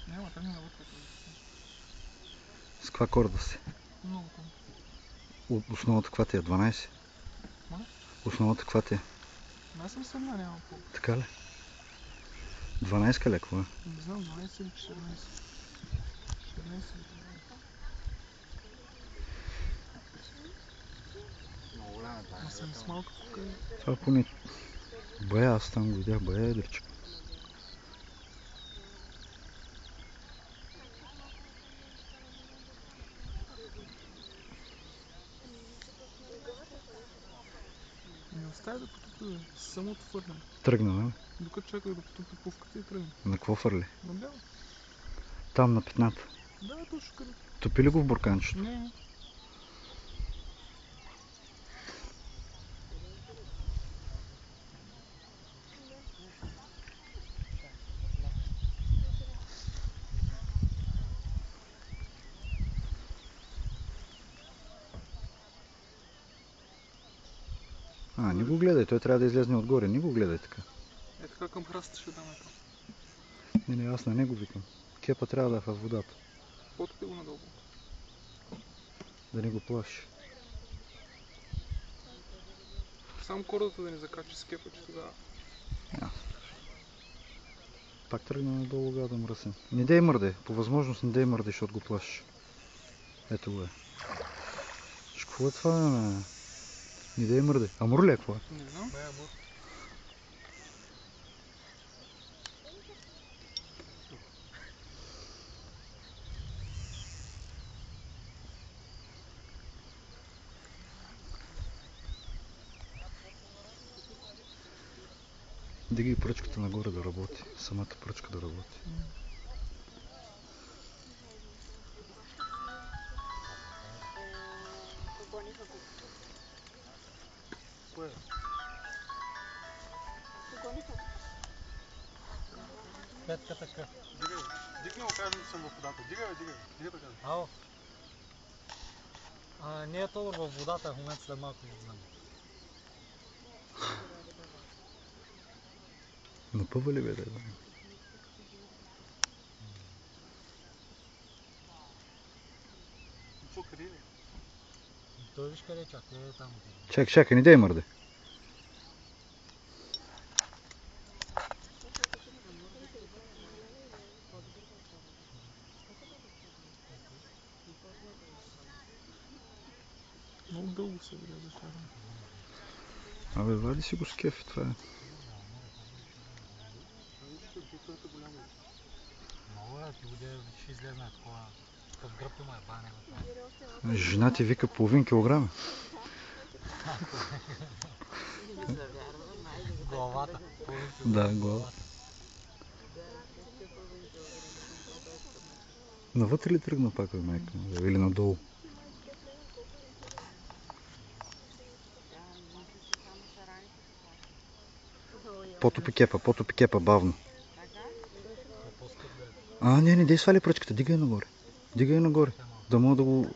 Няма, тръгна навътре. С каква корда си? Много там. Основата каква ти е? 12? Моля? Основата каква ти е? Аз съм средна, няма по. Така ли? 12 ли какво е? Не знам, 12 или 14. 14 или 15. Аз съм с малко покъде. Това поне... Бая, аз там го видях, бая едричка. Не оставя да потопи, бе. Самото фърлям. Тръгна, нали? Докато чаках да потопи пувката и тръгна. На какво фърли? На бяло. Там на петната. Да, точно къде. Топи ли го в бурканчето? Не. Не го гледай, той трябва да излезне отгоре, не го гледай така. Е така към храста ще даме там. Не, аз на него викам. Кепа трябва да е във водата. Потопи го надолу. Да не го плаши. Само кордата да не закачи с кепа, че тогава. Пак тръгна надолу да мръсен. Не дей мърде, по възможност не дей мърде, защото го плашиш. Ето го е. Какво е това, бе? Не дей мърде. Амур ли е какво е? Не знам. Да, амур. Дигай пръчката нагоре да работи. Самата пръчка да работи. Кое? Петка така. Дигай. Дигни го, кажем, че съм във водата. Дигай. Дигай така. Ало. Не е Тодор във водата, в момента след малко излизам. Напъва ли бе да? Какво къде е? Той виж къде чака, е там. Чакай, не дей мърде. Много дълго се врязаш, Арон. Абе, вади си го с кеф, това е. Много е, ти воде ще излезне такова. Такъв гръб има е баня. Жена ти вика половин килограм. Главата. Да, главата. Навътре ли тръгна пак, бе, майка? Или надолу? Потопи кепа, бавно. Не дей свали пръчката, дигай нагоре. Да мога да го...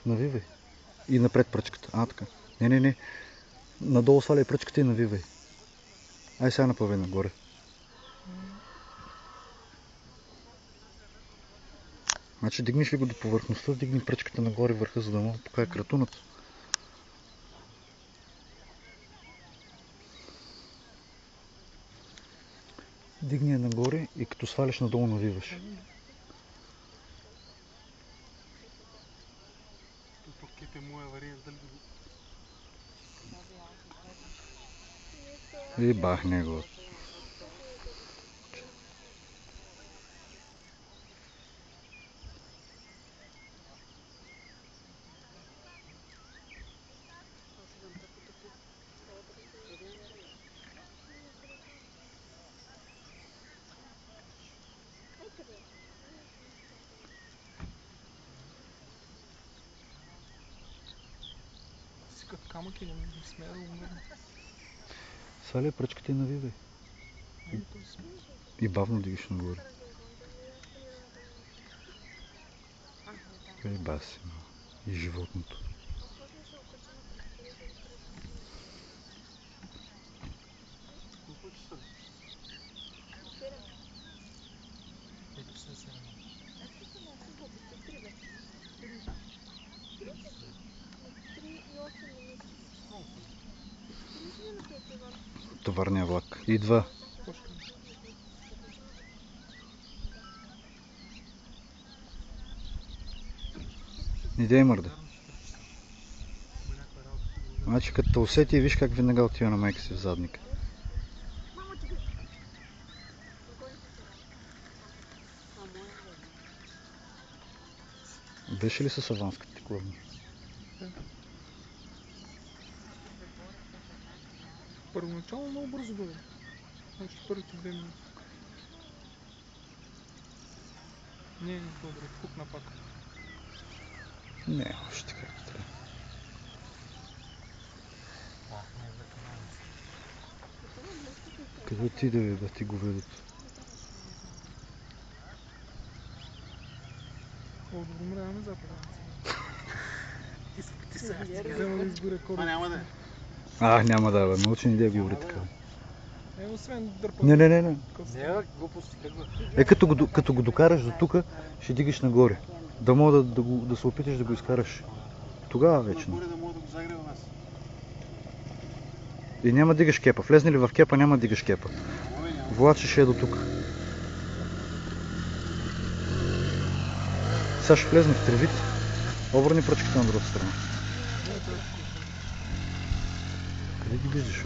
Навивай. И напред пръчката. Така. Не. Надолу сваляй пръчката и навивай. Ай сега напъвай нагоре. Значи дигнеш ли го до повърхността, дигни пръчката нагоре върха, за да мога да покая кратуната. Дигни я нагоре и като сваляш надолу навиваш. Тук е моя вариант, дали да го... И бахне го. Си като камък и не смея да го мръдна. Сваляй пръчката и навивай. И бавно дигаш нагоре. Ей баси, и животното. Колко часа? Товарния влак. Идва. Идей мърда. Значи като те усети, виж как веднага отива на майка си в задника. Беше ли с аванската ти клъвна? Първоначално много бързо дойде. Значи първите 2 минути. Не, добре, пукна пак. Не, още както трябва. Къде отиде да ти го видят? О, добре, ме запада. Ти сега. Взема да изгоря кораб. А, няма да е. Няма да бе, научен идея го говори така. Освен дърпа. Не. Не, глупости, как го? Като го докараш до тук, ще дигаш нагоре. Да мога да се опиташ да го изкараш. Тогава вече. Нагоре да мога да го загрева нас. И няма да дигаш кепа. Влезне ли в кепа, няма да дигаш кепа. Влачиш е до тук. Сега ще влезне в тревите. Обърни пръчката на другата страна. Къде ги виждаш?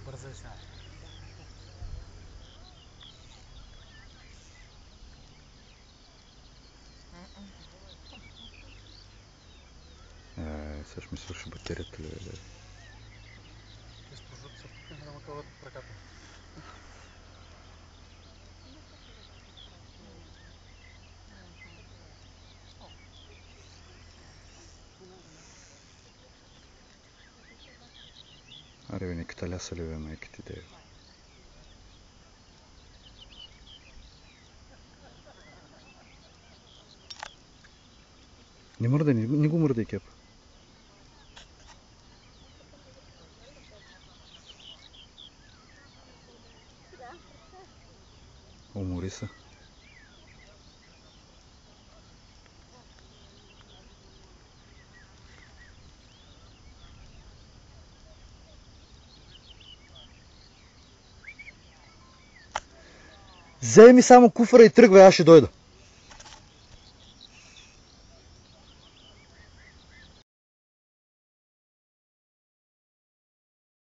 Бързай сега. Сега ще ми свърши батерията. Изпожут се пукне, да му кълват в ръката. Аре бе, никата ляса ли бе, майка ти де. Не мърдай, не го мърдай кепа. Умори се. Вземи само куфара и тръгвай, аз ще дойда.